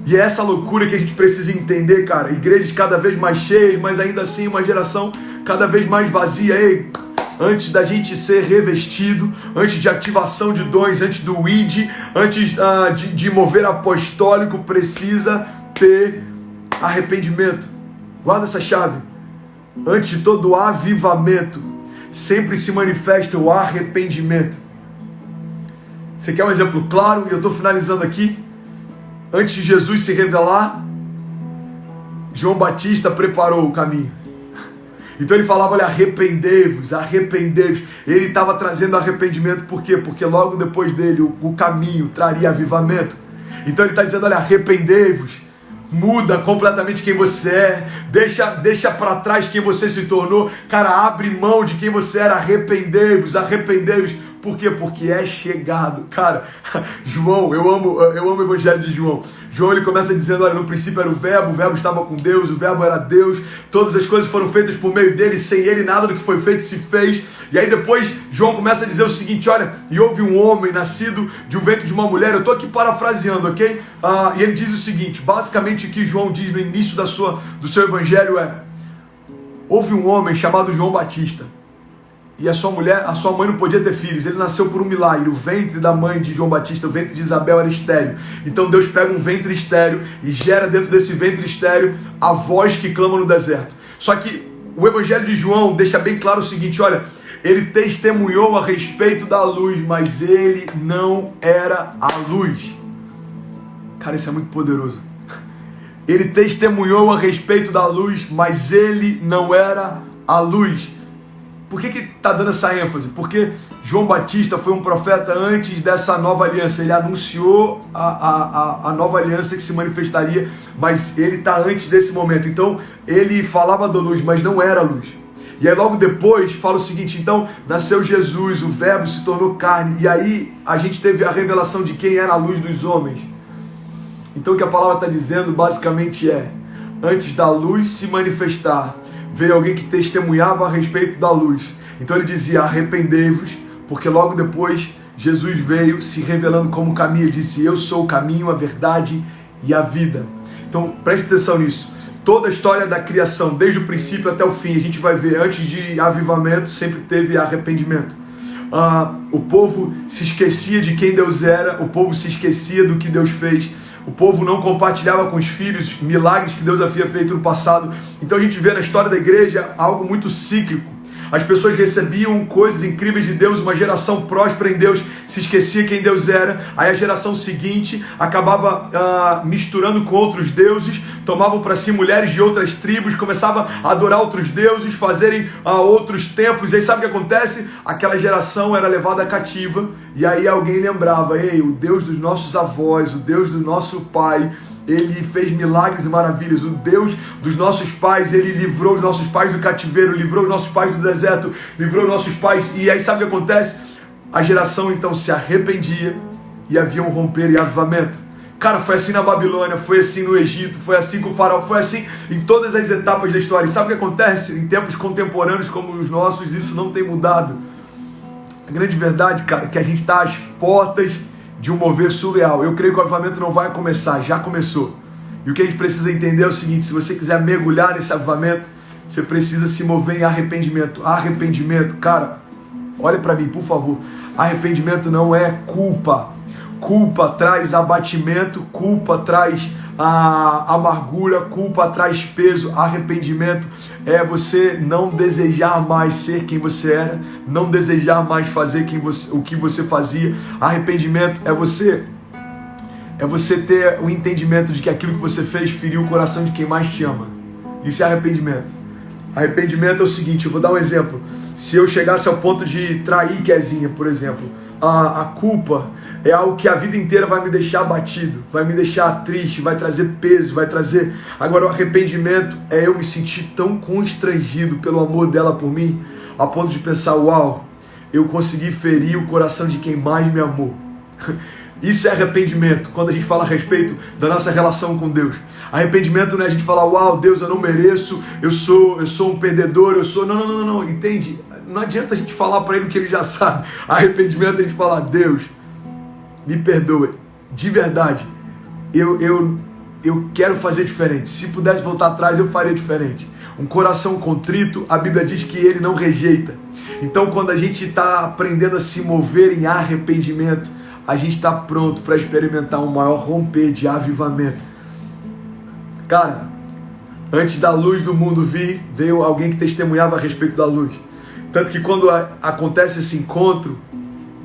E é essa loucura que a gente precisa entender, cara. Igrejas cada vez mais cheias, mas ainda assim uma geração cada vez mais vazia. Ei, antes da gente ser revestido, antes de ativação de dons, antes do ID, antes de mover apostólico, precisa ter arrependimento. Guarda essa chave. Antes de todo avivamento, sempre se manifesta o arrependimento. Você quer um exemplo claro? E eu estou finalizando aqui. Antes de Jesus se revelar, João Batista preparou o caminho. Então ele falava, olha, arrependei-vos, arrependei-vos. Ele estava trazendo arrependimento, por quê? Porque logo depois dele o caminho traria avivamento. Então ele está dizendo, olha, arrependei-vos. Muda completamente quem você é. Deixa para trás quem você se tornou. Cara, abre mão de quem você era. Arrependei-vos, arrependei-vos. Por quê? Porque é chegado. Cara, João, eu amo o evangelho de João. João, ele começa dizendo, olha, no princípio era o verbo estava com Deus, o verbo era Deus, todas as coisas foram feitas por meio dele, sem ele nada do que foi feito se fez. E aí depois João começa a dizer o seguinte, olha, e houve um homem nascido de um ventre de uma mulher. Eu estou aqui parafraseando, ok? E ele diz o seguinte, basicamente o que João diz no início do seu evangelho é, houve um homem chamado João Batista. E a sua mãe não podia ter filhos. Ele nasceu por um milagre. O ventre da mãe de João Batista, o ventre de Isabel, era estéril. Então Deus pega um ventre estéril e gera dentro desse ventre estéril a voz que clama no deserto. Só que o evangelho de João deixa bem claro o seguinte, olha, ele testemunhou a respeito da luz, mas ele não era a luz. Cara, isso é muito poderoso. Ele testemunhou a respeito da luz, mas ele não era a luz. Por que está dando essa ênfase? Porque João Batista foi um profeta antes dessa nova aliança. Ele anunciou a nova aliança que se manifestaria, mas ele está antes desse momento. Então, ele falava da luz, mas não era a luz. E aí logo depois fala o seguinte, então nasceu Jesus, o verbo se tornou carne. E aí a gente teve a revelação de quem era a luz dos homens. Então o que a palavra está dizendo basicamente é, antes da luz se manifestar, veio alguém que testemunhava a respeito da luz. Então ele dizia, arrependei-vos, porque logo depois Jesus veio se revelando como caminho. Ele disse, eu sou o caminho, a verdade e a vida. Então preste atenção nisso. Toda a história da criação, desde o princípio até o fim, a gente vai ver, antes de avivamento, sempre teve arrependimento. O povo se esquecia de quem Deus era, o povo se esquecia do que Deus fez. O povo não compartilhava com os filhos milagres que Deus havia feito no passado. Então a gente vê na história da igreja algo muito cíclico. As pessoas recebiam coisas incríveis de Deus, uma geração próspera em Deus se esquecia quem Deus era. Aí a geração seguinte acabava misturando com outros deuses, tomavam para si mulheres de outras tribos, começavam a adorar outros deuses, fazerem outros templos. E aí sabe o que acontece? Aquela geração era levada cativa e aí alguém lembrava, ei, o Deus dos nossos avós, o Deus do nosso pai, ele fez milagres e maravilhas. O Deus dos nossos pais, ele livrou os nossos pais do cativeiro, livrou os nossos pais do deserto, livrou os nossos pais. E aí sabe o que acontece? A geração então se arrependia e havia um romper e avivamento. Cara, foi assim na Babilônia, foi assim no Egito, foi assim com o faraó, foi assim em todas as etapas da história. E sabe o que acontece? Em tempos contemporâneos como os nossos, isso não tem mudado. A grande verdade, cara, é que a gente está às portas de um mover surreal. Eu creio que o avivamento não vai começar, já começou. E o que a gente precisa entender é o seguinte, se você quiser mergulhar nesse avivamento, você precisa se mover em arrependimento. Arrependimento, cara, olha para mim, por favor. Arrependimento não é culpa. Culpa traz abatimento, culpa traz amargura, culpa traz peso. Arrependimento é você não desejar mais ser quem você era, não desejar mais fazer o que você fazia. Arrependimento é você ter o entendimento de que aquilo que você fez feriu o coração de quem mais te ama. Isso é arrependimento. Arrependimento é o seguinte, eu vou dar um exemplo. Se eu chegasse ao ponto de trair Kezinha, por exemplo, a culpa é algo que a vida inteira vai me deixar abatido, vai me deixar triste, vai trazer peso, vai trazer... Agora o arrependimento é eu me sentir tão constrangido pelo amor dela por mim, a ponto de pensar, uau, eu consegui ferir o coração de quem mais me amou. Isso é arrependimento, quando a gente fala a respeito da nossa relação com Deus. Arrependimento não é a gente falar, uau, Deus, eu não mereço, eu sou um perdedor, Não, entende? Não adianta a gente falar para Ele o que Ele já sabe. Arrependimento é a gente falar, Deus, me perdoe, de verdade, eu quero fazer diferente. Se pudesse voltar atrás, eu faria diferente. Um coração contrito, a Bíblia diz que Ele não rejeita. Então, quando a gente está aprendendo a se mover em arrependimento, a gente está pronto para experimentar um maior romper de avivamento. Cara, antes da luz do mundo vir, veio alguém que testemunhava a respeito da luz. Tanto que quando acontece esse encontro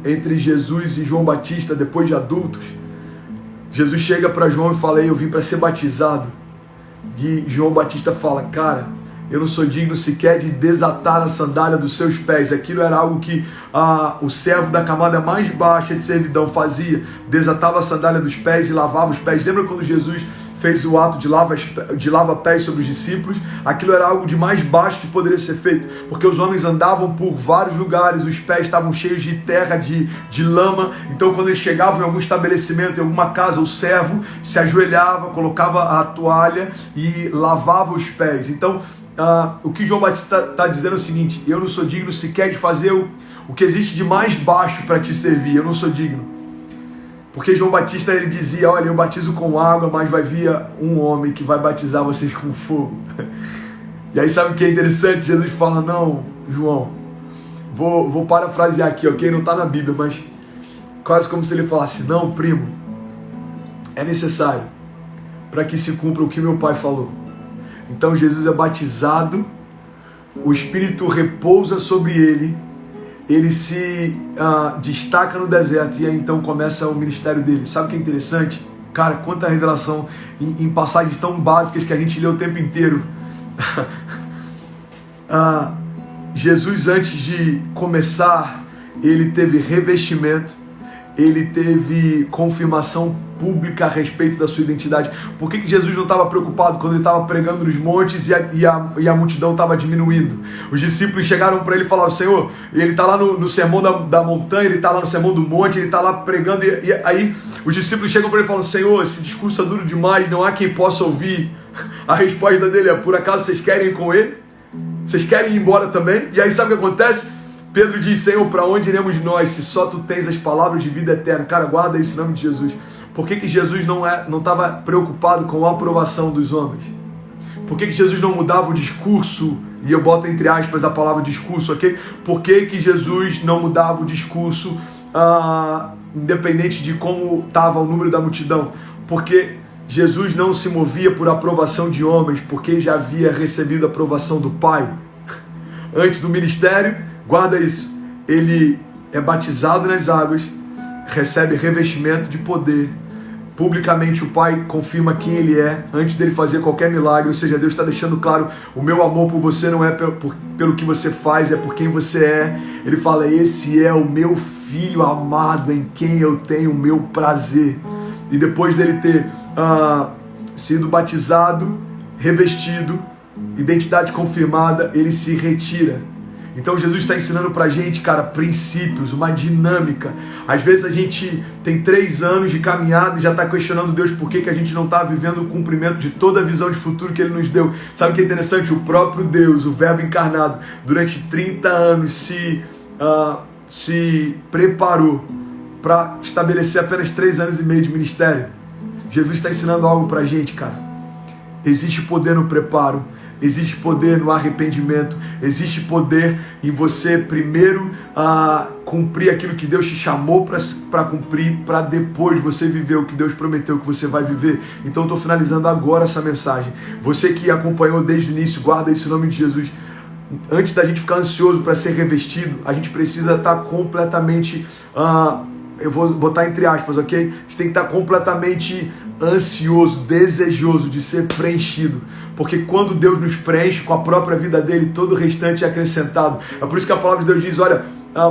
entre Jesus e João Batista, depois de adultos, Jesus chega para João e fala, eu vim para ser batizado. E João Batista fala, cara, eu não sou digno sequer de desatar a sandália dos seus pés. Aquilo era algo que o servo da camada mais baixa de servidão fazia. Desatava a sandália dos pés e lavava os pés. Lembra quando Jesus fez o ato de lava-pés sobre os discípulos? Aquilo era algo de mais baixo que poderia ser feito, porque os homens andavam por vários lugares, os pés estavam cheios de terra, de lama. Então quando eles chegavam em algum estabelecimento, em alguma casa, o servo se ajoelhava, colocava a toalha e lavava os pés. Então o que João Batista está dizendo é o seguinte, eu não sou digno sequer de fazer o que existe de mais baixo para te servir, eu não sou digno. Porque João Batista, ele dizia, olha, eu batizo com água, mas vai vir um homem que vai batizar vocês com fogo. E aí sabe o que é interessante? Jesus fala, não, João, vou parafrasear aqui, ok? Não está na Bíblia, mas quase como se ele falasse, não, primo, é necessário para que se cumpra o que meu pai falou. Então Jesus é batizado, o Espírito repousa sobre ele, ele se destaca no deserto e aí então começa o ministério dele. Sabe o que é interessante? Cara, quanta revelação em passagens tão básicas que a gente lê o tempo inteiro. Jesus, antes de começar, ele teve revestimento, ele teve confirmação pública a respeito da sua identidade. Por que Jesus não estava preocupado quando ele estava pregando nos montes e a multidão estava diminuindo? Os discípulos chegaram para ele e falaram, Senhor, ele está lá no sermão da montanha, ele está lá no sermão do monte, ele está lá pregando, e aí os discípulos chegam para ele e falam, Senhor, esse discurso é duro demais, não há quem possa ouvir. A resposta dele é, por acaso vocês querem ir com ele? Vocês querem ir embora também? E aí sabe o que acontece? Pedro diz, Senhor, para onde iremos nós, se só tu tens as palavras de vida eterna? Cara, guarda isso em nome de Jesus. Por que Jesus não estava preocupado com a aprovação dos homens? Por que Jesus não mudava o discurso? E eu boto entre aspas a palavra discurso, ok? Por que Jesus não mudava o discurso, independente de como estava o número da multidão? Porque Jesus não se movia por aprovação de homens, porque já havia recebido a aprovação do Pai. Antes do ministério, guarda isso, ele é batizado nas águas, recebe revestimento de poder, publicamente o Pai confirma quem ele é, antes dele fazer qualquer milagre, ou seja, Deus está deixando claro, o meu amor por você não é pelo que você faz, é por quem você é. Ele fala, esse é o meu filho amado, em quem eu tenho o meu prazer. E depois dele ter sido batizado, revestido, identidade confirmada, ele se retira. Então Jesus está ensinando pra gente, cara, princípios, uma dinâmica. Às vezes a gente tem 3 anos de caminhada e já está questionando Deus por que a gente não está vivendo o cumprimento de toda a visão de futuro que Ele nos deu. Sabe o que é interessante? O próprio Deus, o Verbo encarnado, durante 30 anos se preparou para estabelecer apenas 3 anos e meio de ministério. Jesus está ensinando algo pra gente, cara. Existe poder no preparo. Existe poder no arrependimento, existe poder em você primeiro cumprir aquilo que Deus te chamou para cumprir, para depois você viver o que Deus prometeu que você vai viver. Então estou finalizando agora essa mensagem. Você que acompanhou desde o início, guarda isso em nome de Jesus. Antes da gente ficar ansioso para ser revestido, a gente precisa estar completamente... eu vou botar entre aspas, ok? A gente tem que estar completamente ansioso, desejoso de ser preenchido. Porque quando Deus nos preenche com a própria vida dele, todo o restante é acrescentado. É por isso que a palavra de Deus diz, olha,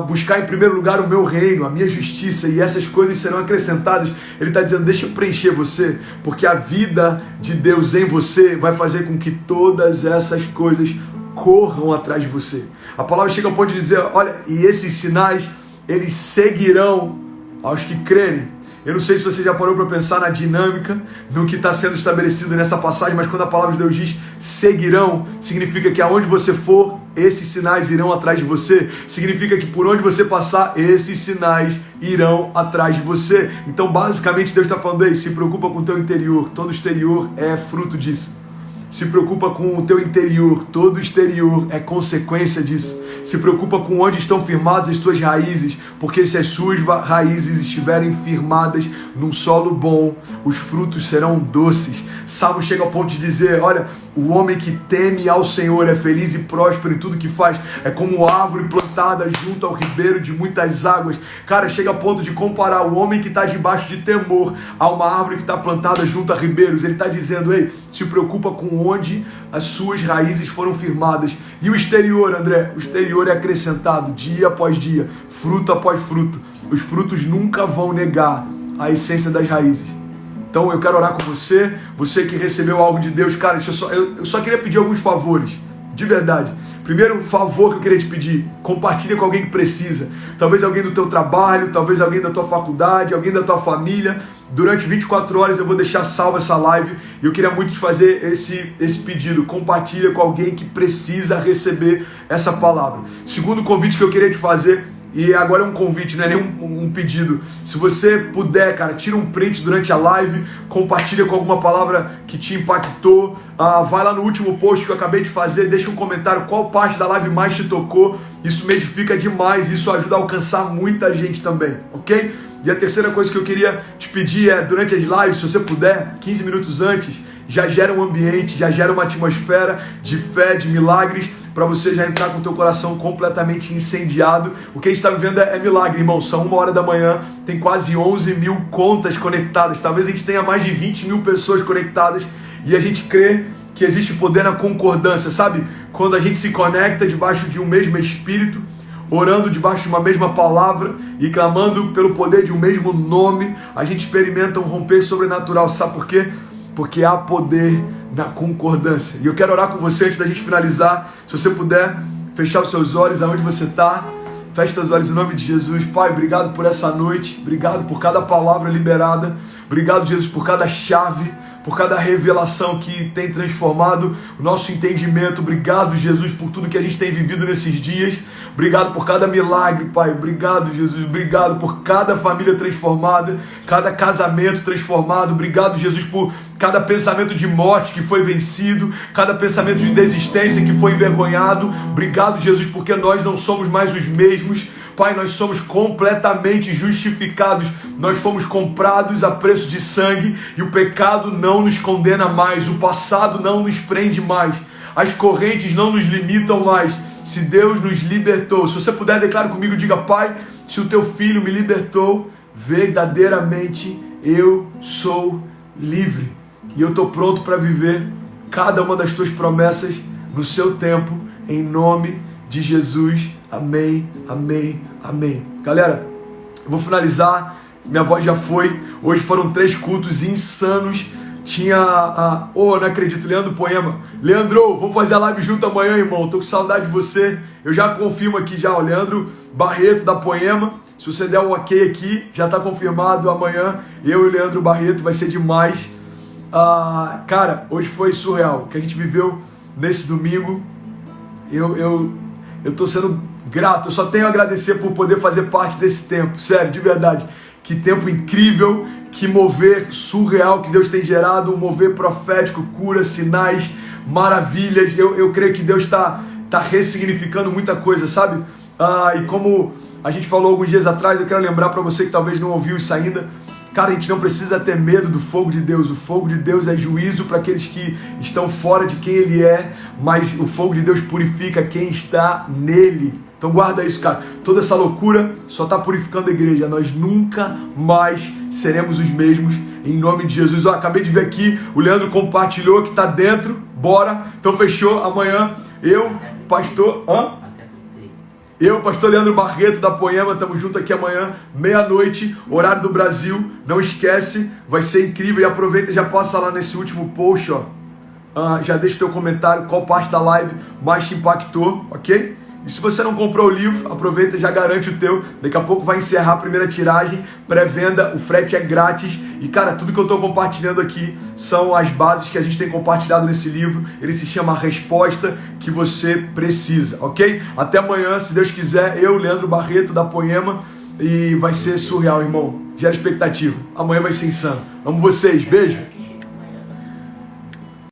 buscar em primeiro lugar o meu reino, a minha justiça, e essas coisas serão acrescentadas. Ele está dizendo, deixa eu preencher você, porque a vida de Deus em você vai fazer com que todas essas coisas corram atrás de você. A palavra chega ao ponto de dizer, olha, e esses sinais, eles seguirão aos que crerem. Eu não sei se você já parou para pensar na dinâmica, no que está sendo estabelecido nessa passagem, mas quando a palavra de Deus diz seguirão, significa que aonde você for, esses sinais irão atrás de você. Significa que por onde você passar, esses sinais irão atrás de você. Então, basicamente, Deus está falando aí, se preocupa com o teu interior, todo o exterior é fruto disso. Se preocupa com o teu interior, todo o exterior é consequência disso. Se preocupa com onde estão firmadas as tuas raízes, porque se as suas raízes estiverem firmadas num solo bom, os frutos serão doces. Salmo chega ao ponto de dizer, olha, o homem que teme ao Senhor é feliz e próspero em tudo que faz. É como árvore plantada junto ao ribeiro de muitas águas. Cara, chega ao ponto de comparar o homem que está debaixo de temor a uma árvore que está plantada junto a ribeiros. Ele está dizendo, ei, se preocupa com onde as suas raízes foram firmadas. E o exterior, André? O exterior é acrescentado dia após dia, fruto após fruto. Os frutos nunca vão negar a essência das raízes. Então eu quero orar com você, você que recebeu algo de Deus. Cara, eu só queria pedir alguns favores, de verdade. Primeiro favor que eu queria te pedir, compartilha com alguém que precisa. Talvez alguém do teu trabalho, talvez alguém da tua faculdade, alguém da tua família. Durante 24 horas eu vou deixar salva essa live e eu queria muito te fazer esse pedido. Compartilha com alguém que precisa receber essa palavra. Segundo convite que eu queria te fazer, e agora é um convite, não é nem um pedido. Se você puder, cara, tira um print durante a live, compartilha com alguma palavra que te impactou. Vai lá no último post que eu acabei de fazer, deixa um comentário qual parte da live mais te tocou. Isso me edifica demais, isso ajuda a alcançar muita gente também, ok? E a terceira coisa que eu queria te pedir é, durante as lives, se você puder, 15 minutos antes, já gera um ambiente, já gera uma atmosfera de fé, de milagres, para você já entrar com o teu coração completamente incendiado. O que a gente está vivendo é milagre, irmão. São 1h da manhã, tem quase 11 mil contas conectadas. Talvez a gente tenha mais de 20 mil pessoas conectadas e a gente crê que existe poder na concordância, sabe? Quando a gente se conecta debaixo de um mesmo Espírito, orando debaixo de uma mesma palavra e clamando pelo poder de um mesmo nome, a gente experimenta um romper sobrenatural. Sabe por quê? Porque há poder na concordância. E eu quero orar com você antes da gente finalizar. Se você puder fechar os seus olhos aonde você está, feche os olhos em nome de Jesus. Pai, obrigado por essa noite, obrigado por cada palavra liberada, obrigado, Jesus, por cada chave, por cada revelação que tem transformado o nosso entendimento. Obrigado, Jesus, por tudo que a gente tem vivido nesses dias. Obrigado por cada milagre, Pai. Obrigado, Jesus. Obrigado por cada família transformada, cada casamento transformado. Obrigado, Jesus, por cada pensamento de morte que foi vencido, cada pensamento de desistência que foi envergonhado. Obrigado, Jesus, porque nós não somos mais os mesmos. Pai, nós somos completamente justificados, nós fomos comprados a preço de sangue e o pecado não nos condena mais, o passado não nos prende mais, as correntes não nos limitam mais. Se Deus nos libertou, se você puder, declare comigo, diga: Pai, se o teu filho me libertou, verdadeiramente eu sou livre e eu estou pronto para viver cada uma das tuas promessas no seu tempo, em nome de Jesus. Amém, amém, amém. Galera, eu vou finalizar, minha voz já foi. Hoje foram 3 cultos insanos. Tinha eu não acredito, Leandro Poema. Leandro, vamos fazer a live junto amanhã, irmão. Tô com saudade de você. Eu já confirmo aqui já, o Leandro Barreto da Poema. Se você der um ok aqui, já tá confirmado amanhã. Eu e o Leandro Barreto, vai ser demais. Cara, hoje foi surreal. O que a gente viveu nesse domingo. Eu tô sendo grato, eu só tenho a agradecer por poder fazer parte desse tempo, sério, de verdade. Que tempo incrível, que mover surreal que Deus tem gerado, um mover profético, cura, sinais, maravilhas. Eu creio que Deus está ressignificando muita coisa, sabe? E como a gente falou alguns dias atrás, eu quero lembrar para você que talvez não ouviu isso ainda. Cara, a gente não precisa ter medo do fogo de Deus. O fogo de Deus é juízo para aqueles que estão fora de quem Ele é, mas o fogo de Deus purifica quem está nele. Então guarda isso, cara. Toda essa loucura só está purificando a igreja. Nós nunca mais seremos os mesmos, em nome de Jesus. Acabei de ver aqui, o Leandro compartilhou que está dentro. Bora. Então fechou. Amanhã eu, pastor... Eu, pastor Leandro Barreto, da Poema, estamos juntos aqui amanhã, meia-noite, horário do Brasil. Não esquece, vai ser incrível. E aproveita e já passa lá nesse último post, ó. Já deixa o teu comentário, qual parte da live mais te impactou, ok? E se você não comprou o livro, aproveita e já garante o teu. Daqui a pouco vai encerrar a primeira tiragem, pré-venda, o frete é grátis. E cara, tudo que eu estou compartilhando aqui são as bases que a gente tem compartilhado nesse livro. Ele se chama A Resposta que Você Precisa, ok? Até amanhã, se Deus quiser, eu, Leandro Barreto, da Poema. E vai ser surreal, irmão. Gera expectativa. Amanhã vai ser insano. Amo vocês, beijo.